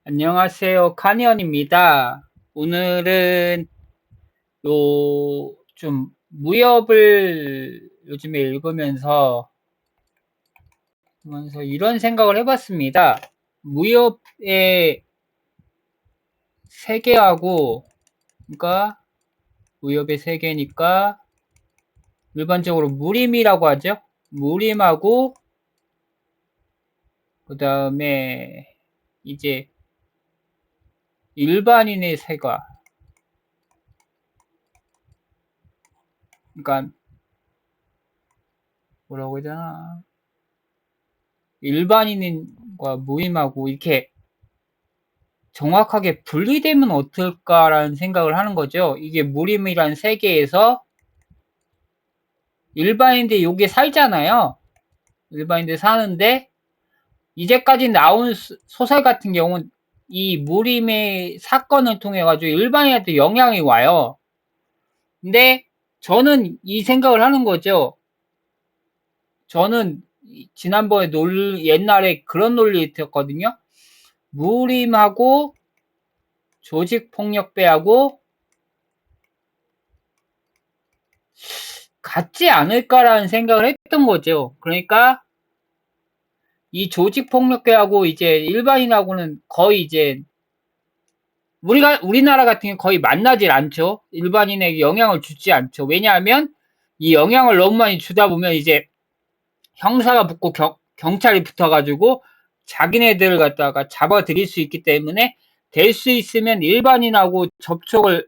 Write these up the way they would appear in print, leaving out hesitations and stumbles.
안녕하세요. 카니언입니다. 오늘은 좀 무협을 요즘에 읽으면서 이런 생각을 해봤습니다. 무협의 세계하고, 그러니까 무협의 세계니까 일반적으로 무림이라고 하죠. 무림하고 그 다음에 이제 일반인의 세계, 그러니까 뭐라고 해야 되나? 일반인과 무임하고 이렇게 정확하게 분리되면 어떨까라는 생각을 하는 거죠. 이게 무림이란 세계에서 일반인들이 여기에 살잖아요. 일반인들이 사는데 이제까지 나온 소설 같은 경우는 이 무림의 사건을 통해 가지고 일반인한테 영향이 와요. 근데 저는 이 생각을 하는 거죠. 저는 지난번에 옛날에 그런 논리 들었거든요. 무림하고 조직폭력배하고 같지 않을까라는 생각을 했던 거죠. 그러니까 이 조직폭력배하고 이제 일반인하고는 거의 이제 우리나라 같은 경우 거의 만나질 않죠. 일반인에게 영향을 주지 않죠. 왜냐하면 이 영향을 너무 많이 주다 보면 이제 형사가 붙고 경찰이 붙어가지고 자기네들을 갖다가 잡아들일 수 있기 때문에 될 수 있으면 일반인하고 접촉을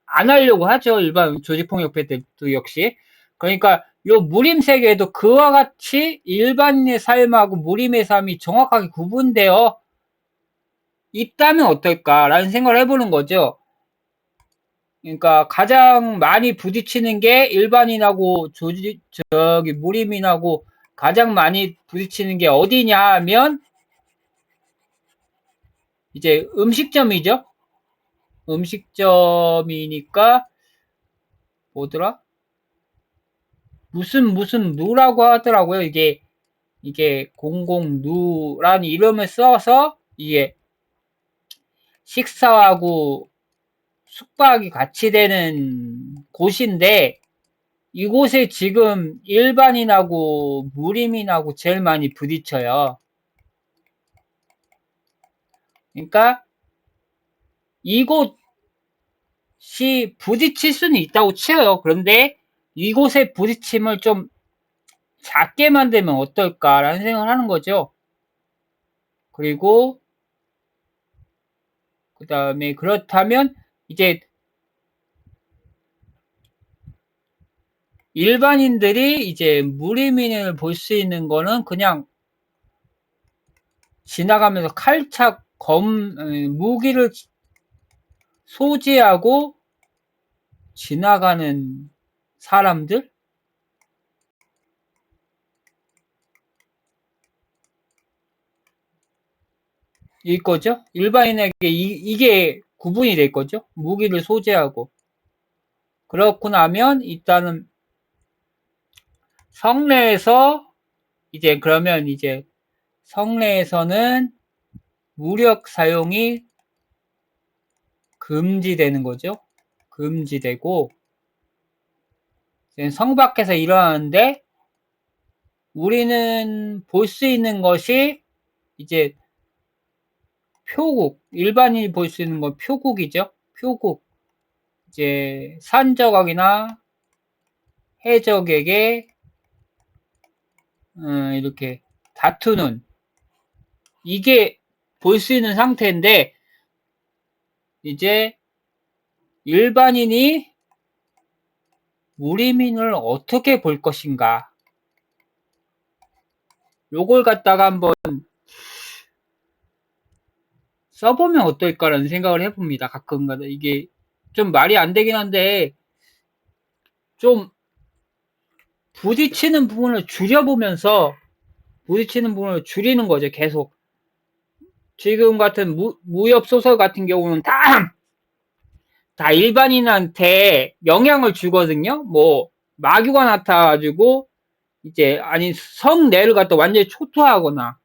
안 하려고 하죠. 일반 조직폭력배들도 역시. 그러니까 요 무림 세계에도 그와 같이 일반인의 삶하고 무림의 삶이 정확하게 구분되어 있다면 어떨까라는 생각을 해보는 거죠. 그러니까 가장 많이 부딪히는 게 일반인하고 무림인하고 가장 많이 부딪히는 게 어디냐 하면 이제 음식점이죠. 음식점이니까 뭐더라? 무슨 누라고 하더라고요. 이게 공공누란 이름을 써서 이게 식사하고 숙박이 같이 되는 곳인데 이곳에 지금 일반인하고 무림인하고 제일 많이 부딪혀요. 그러니까 이곳이 부딪힐 수는 있다고 치어요. 그런데 이곳의 부딪힘을 좀 작게 만들면 어떨까라는 생각을 하는 거죠. 그리고 그 다음에 그렇다면 이제 일반인들이 이제 무림인을 볼 수 있는 거는 그냥 지나가면서 칼착, 무기를 소지하고 지나가는 사람들? 일 거죠? 일반인에게 이게 구분이 될 거죠? 무기를 소지하고. 그렇고 나면 일단은 성내에서 그러면 이제 성내에서는 무력 사용이 금지되는 거죠. 금지되고 성 밖에서 일어나는데 우리는 볼 수 있는 것이 이제 표국, 일반인이 볼 수 있는 건 표국이죠. 표국. 이제 산적이나 해적에게 이렇게 다투는 이게 볼 수 있는 상태인데 이제 일반인이 무리민을 어떻게 볼 것인가 요걸 갖다가 한번 써보면 어떨까라는 생각을 해봅니다. 가끔가다 이게 좀 말이 안 되긴 한데 좀 부딪히는 부분을 줄여보면서 부딪히는 부분을 줄이는 거죠. 계속 지금 같은 무협 소설 같은 경우는 다 일반인한테 영향을 주거든요. 뭐 마귀가 나타가지고 이제 아니 성내를 갖다 완전히 초토화하거나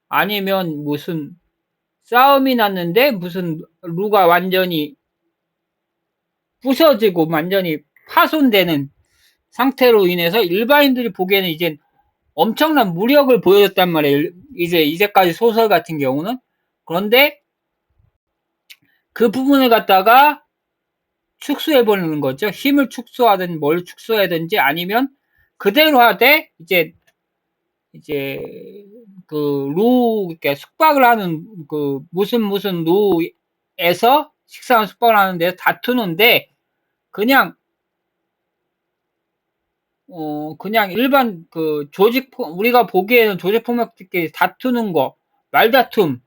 아니면 무슨 싸움이 났는데 무슨 루가 완전히 부서지고 완전히 파손되는 상태로 인해서 일반인들이 보기에는 이제 엄청난 무력을 보여줬단 말이에요. 이제까지 소설 같은 경우는. 그런데 그 부분을 갖다가 축소해버리는 거죠. 힘을 축소하든 뭘 축소하든지 아니면 그대로 하되 이렇게 숙박을 하는 무슨 루에서 식사하는 숙박을 하는데 다투는데 그냥 일반 우리가 보기에는 조직폭력들끼리 다투는 거, 말다툼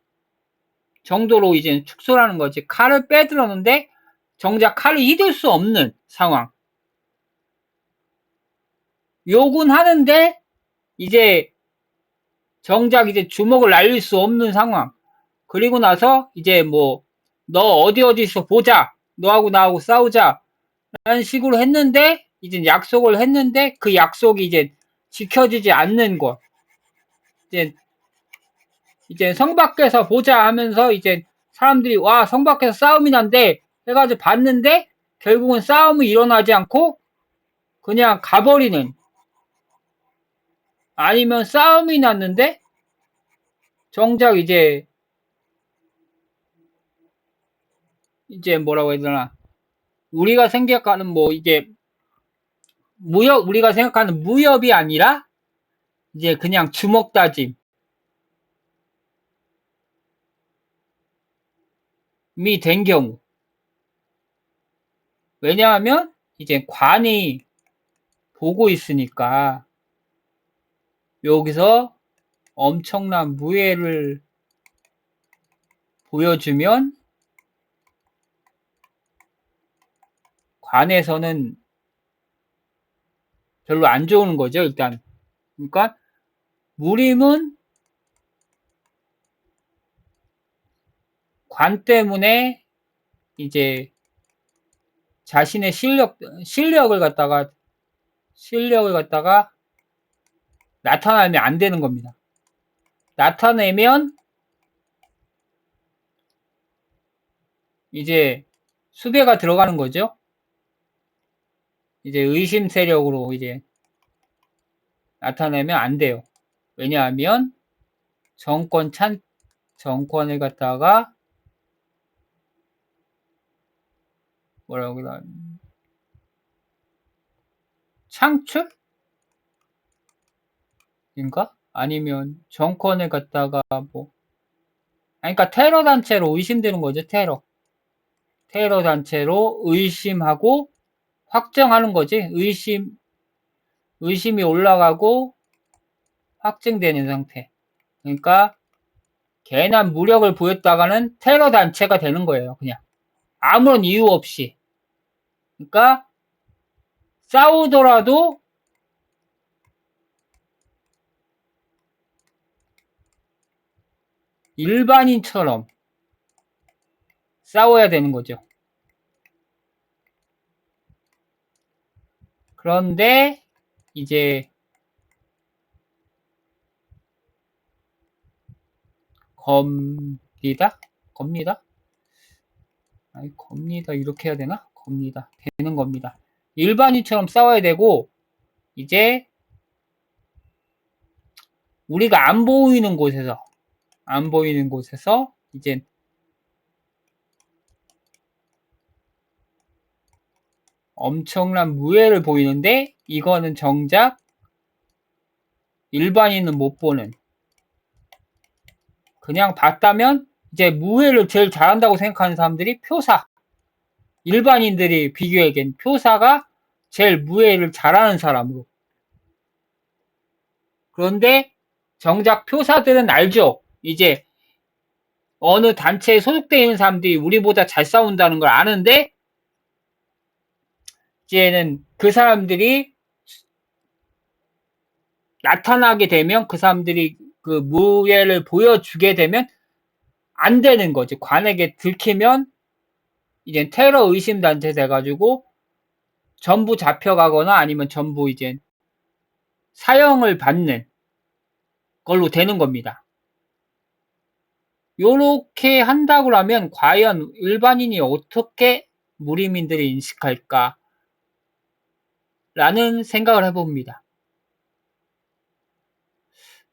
정도로 이제 축소하는 거지. 칼을 빼들었는데 정작 칼을 휘둘 수 없는 상황. 욕은 하는데 이제 정작 이제 주먹을 날릴 수 없는 상황. 그리고 나서 이제 너 어디서 보자. 너하고 나하고 싸우자. 라는 식으로 했는데 이제 약속을 했는데 그 약속이 이제 지켜지지 않는 것. 이제 성 밖에서 보자 하면서 이제 사람들이 와, 성 밖에서 싸움이 난대 해가지고 봤는데 결국은 싸움이 일어나지 않고 그냥 가버리는, 아니면 싸움이 났는데 정작 이제 뭐라고 해야 되나, 우리가 생각하는 이제 우리가 생각하는 무협이 아니라 이제 그냥 주먹 다짐이 된 경우. 왜냐하면 이제 관이 보고 있으니까 여기서 엄청난 무예를 보여주면 관에서는 별로 안 좋은 거죠, 일단. 그러니까 무림은 관 때문에 이제 자신의 실력을 갖다가 나타나면 안 되는 겁니다. 나타내면 이제 수배가 들어가는 거죠. 이제 의심 세력으로 이제 나타내면 안 돼요. 왜냐하면 정권을 갖다가 뭐라고 그러나, 창출? 인가? 아니면 정권을 갖다가 그러니까 테러 단체로 의심되는 거죠. 테러 단체로 의심하고 확정하는 거지. 의심이 올라가고 확증되는 상태. 그러니까 괜한 무력을 보였다가는 테러 단체가 되는 거예요. 그냥 아무런 이유 없이. 그러니까 싸우더라도 일반인처럼 싸워야 되는 거죠. 그런데 이제 겁니다 이렇게 해야 되나? 되는 겁니다. 일반인처럼 싸워야 되고, 이제 우리가 안 보이는 곳에서 이제 엄청난 무예를 보이는데 이거는 정작 일반인은 못 보는, 그냥 봤다면 이제 무예를 제일 잘한다고 생각하는 사람들이 표사, 일반인들이 비교하기엔 표사가 제일 무예를 잘하는 사람으로. 그런데 정작 표사들은 알죠. 이제 어느 단체에 소속되어 있는 사람들이 우리보다 잘 싸운다는 걸 아는데 이제는 그 사람들이 나타나게 되면, 그 사람들이 그 무예를 보여주게 되면 안 되는 거지. 관에게 들키면 이제 테러 의심 단체 돼가지고 전부 잡혀가거나 아니면 전부 이제 사형을 받는 걸로 되는 겁니다. 요렇게 한다고 하면 과연 일반인이 어떻게 무리민들을 인식할까? 라는 생각을 해봅니다.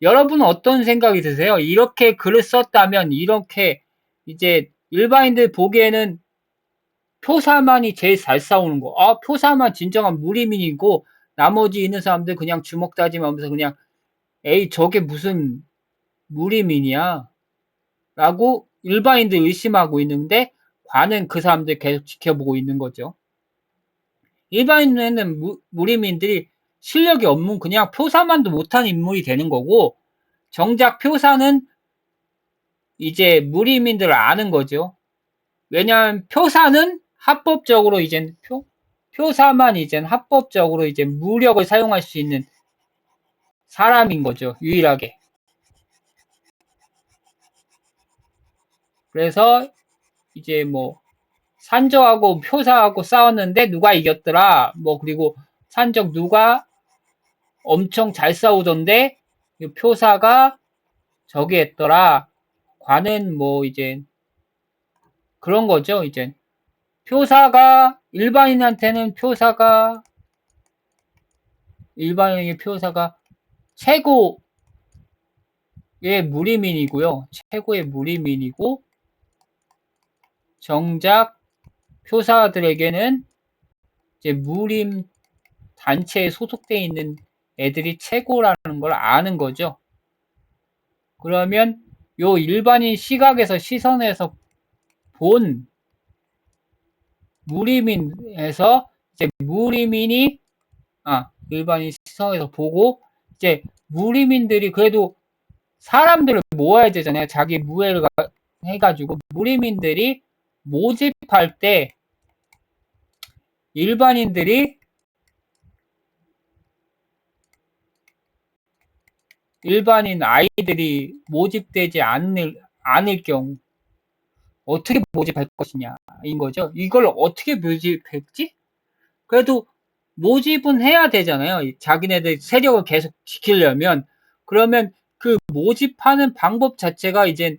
여러분은 어떤 생각이 드세요? 이렇게 글을 썼다면 이렇게 이제 일반인들 보기에는 표사만이 제일 잘 싸우는 거. 아, 표사만 진정한 무리민이고 나머지 있는 사람들 그냥 주먹 다짐하면서 그냥 에이 저게 무슨 무리민이야 라고 일반인들 의심하고 있는데 관은 그 사람들 계속 지켜보고 있는 거죠. 일반인은 무리민들이 실력이 없는 그냥 표사만도 못한 인물이 되는 거고 정작 표사는 이제 무리민들을 아는 거죠. 왜냐하면 표사는 합법적으로 이젠 표사만 이젠 합법적으로 이제 무력을 사용할 수 있는 사람인 거죠. 유일하게. 그래서 이제 뭐 산적하고 표사하고 싸웠는데 누가 이겼더라. 뭐 그리고 산적 누가 엄청 잘 싸우던데 표사가 저기 했더라. 관은 뭐 이제 그런 거죠. 이제 표사가 일반인의 표사가 최고의 무리민이고요. 최고의 무리민이고 정작 표사들에게는 이제 무림 단체에 소속돼 있는 애들이 최고라는 걸 아는 거죠. 그러면 요 일반인 시선에서 본 무리민에서 이제 일반인 시선에서 보고 이제 무리민들이 그래도 사람들을 모아야 되잖아요. 자기 무예를 해가지고 무리민들이 모집할 때 일반인 아이들이 모집되지 않을 경우 어떻게 모집할 것이냐인 거죠. 이걸 어떻게 모집했지? 그래도 모집은 해야 되잖아요. 자기네들 세력을 계속 지키려면. 그러면 그 모집하는 방법 자체가 이제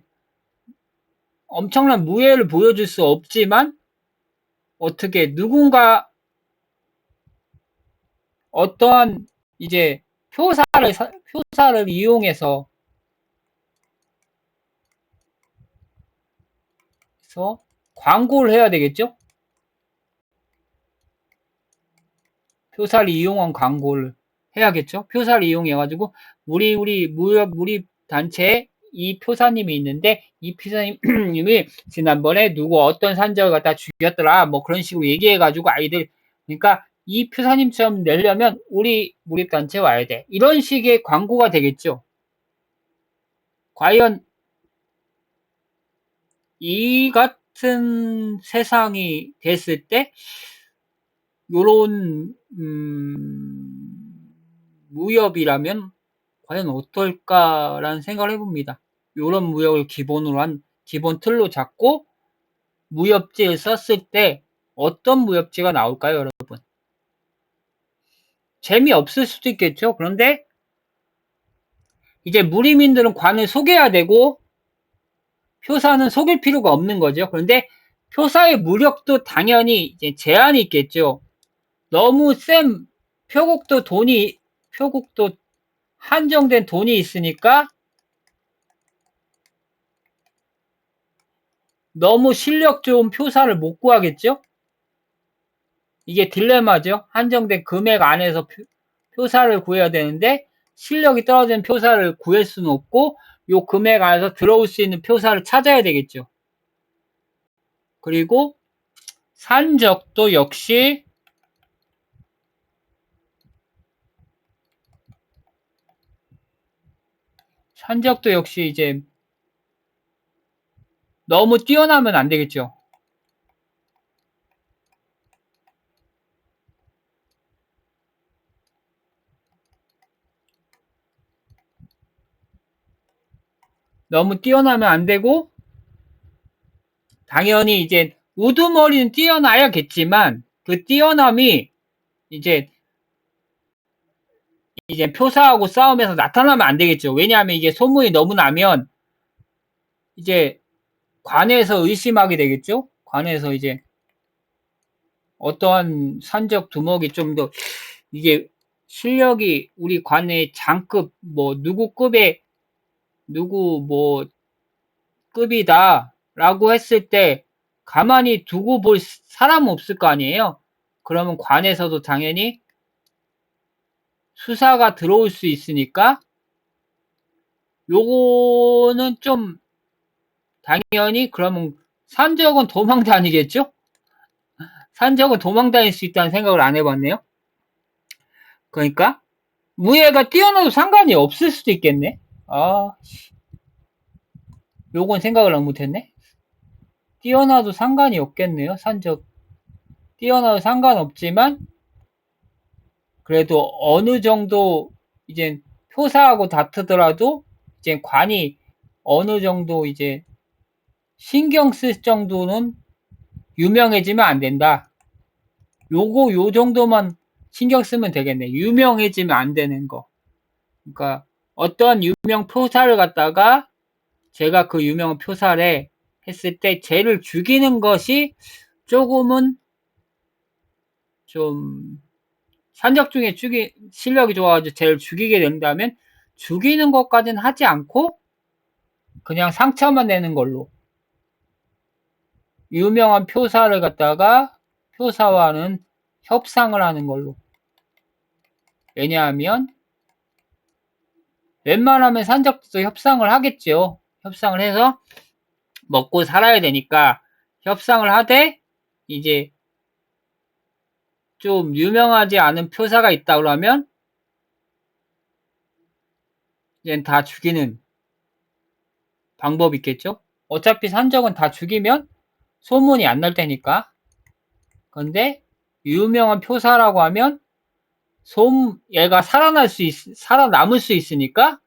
엄청난 무예를 보여줄 수 없지만 어떻게 누군가 어떠한 이제 표사를 이용해서 광고를 해야 되겠죠? 표사를 이용한 광고를 해야겠죠? 표사를 이용해가지고 우리 무립 단체에 이 표사님이 있는데 이 표사님이 지난번에 누구 어떤 산적을 갖다 죽였더라 뭐 그런 식으로 얘기해가지고 아이들 그러니까 이 표사님처럼 내려면 우리 무립 단체 와야 돼 이런 식의 광고가 되겠죠. 과연 이 같은 세상이 됐을 때 요런 무협이라면 과연 어떨까라는 생각을 해봅니다. 요런 무협을 기본으로 한 기본 틀로 잡고 무협지를 썼을 때 어떤 무협지가 나올까요, 여러분? 재미없을 수도 있겠죠. 그런데 이제 무리민들은 관을 속여야 되고 표사는 속일 필요가 없는 거죠. 그런데 표사의 무력도 당연히 이제 제한이 있겠죠. 너무 센 표국도 한정된 돈이 있으니까 너무 실력 좋은 표사를 못 구하겠죠? 이게 딜레마죠. 한정된 금액 안에서 표사를 구해야 되는데 실력이 떨어진 표사를 구할 수는 없고 요 금액 안에서 들어올 수 있는 표사를 찾아야 되겠죠. 그리고 산적도 역시 이제 너무 뛰어나면 안 되겠죠. 너무 뛰어나면 안 되고 당연히 이제 우두머리는 뛰어나야겠지만 그 뛰어남이 이제 표사하고 싸움에서 나타나면 안 되겠죠. 왜냐하면 이게 소문이 너무 나면 이제 관에서 의심하게 되겠죠? 관에서 이제 어떠한 산적 두목이 좀 더 이게 실력이 우리 관의 장급 뭐 누구 급의 누구 뭐 급이다라고 했을 때 가만히 두고 볼 사람 없을 거 아니에요? 그러면 관에서도 당연히 수사가 들어올 수 있으니까 요거는 좀 당연히 그러면 산적은 도망 다니겠죠? 산적은 도망 다닐 수 있다는 생각을 안 해봤네요. 그러니까 무예가 뛰어나도 상관이 없을 수도 있겠네. 아, 요건 생각을 못했네. 뛰어나도 상관이 없겠네요. 산적 뛰어나도 상관없지만 그래도 어느 정도 이제 표사하고 다투더라도 이제 관이 어느 정도 이제 신경 쓸 정도는 유명해지면 안 된다. 요 정도만 신경 쓰면 되겠네. 유명해지면 안 되는 거. 그러니까 어떤 유명 표사를 갖다가 제가 그 유명한 표사를 했을 때 쟤를 죽이는 것이 조금은 좀 산적 중에 실력이 좋아가지고 쟤를 죽이게 된다면 죽이는 것까지는 하지 않고 그냥 상처만 내는 걸로 유명한 표사를 갖다가 표사와는 협상을 하는 걸로. 왜냐하면 웬만하면 산적도 협상을 하겠죠. 협상을 해서 먹고 살아야 되니까 협상을 하되 이제 좀 유명하지 않은 표사가 있다 그러면 이제 다 죽이는 방법이 있겠죠. 어차피 산적은 다 죽이면 소문이 안 날 테니까. 근데 유명한 표사라고 하면 얘가 살아남을 수 있으니까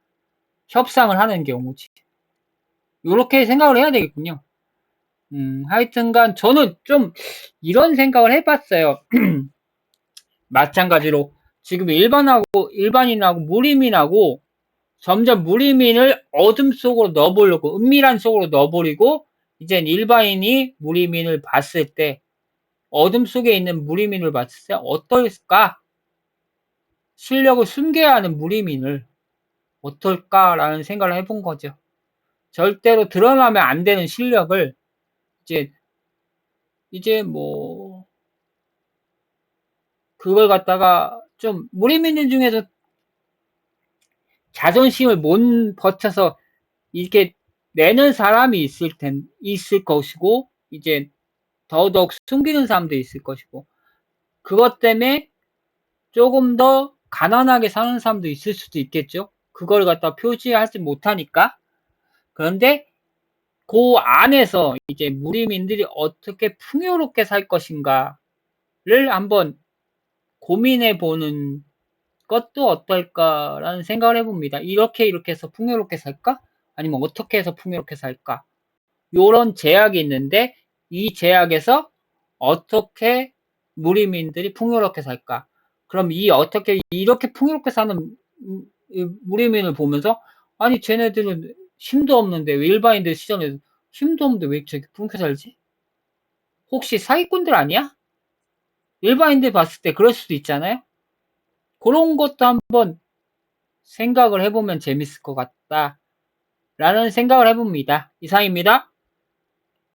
협상을 하는 경우지. 요렇게 생각을 해야 되겠군요. 하여튼간 저는 좀 이런 생각을 해봤어요. 마찬가지로 지금 일반인하고 무리민하고 점점 무리민을 어둠 속으로 넣어보려고 은밀한 속으로 넣어버리고 이젠 일반인이 무리민을 봤을 때 어둠 속에 있는 무리민을 봤을 때 어떨까? 실력을 숨겨야 하는 무리민을 어떨까라는 생각을 해본 거죠. 절대로 드러나면 안 되는 실력을 이제 뭐 그걸 갖다가 좀 무리민들 중에서 자존심을 못 버텨서 이렇게 내는 사람이 있을 것이고 이제 더더욱 숨기는 사람도 있을 것이고 그것 때문에 조금 더 가난하게 사는 사람도 있을 수도 있겠죠. 그걸 갖다 표시하지 못하니까. 그런데 그 안에서 이제 무리민들이 어떻게 풍요롭게 살 것인가를 한번 고민해 보는 것도 어떨까라는 생각을 해봅니다. 이렇게 해서 풍요롭게 살까? 아니면 어떻게 해서 풍요롭게 살까? 요런 제약이 있는데 이 제약에서 어떻게 무리민들이 풍요롭게 살까? 그럼 어떻게 이렇게 풍요롭게 사는 무리민을 보면서 아니 쟤네들은 힘도 없는데 왜 일반인들 시절에 힘도 없는데 왜 저렇게 풍요롭게 살지? 혹시 사기꾼들 아니야? 일반인들 봤을 때 그럴 수도 있잖아요. 그런 것도 한번 생각을 해보면 재밌을 것 같다라는 생각을 해봅니다. 이상입니다.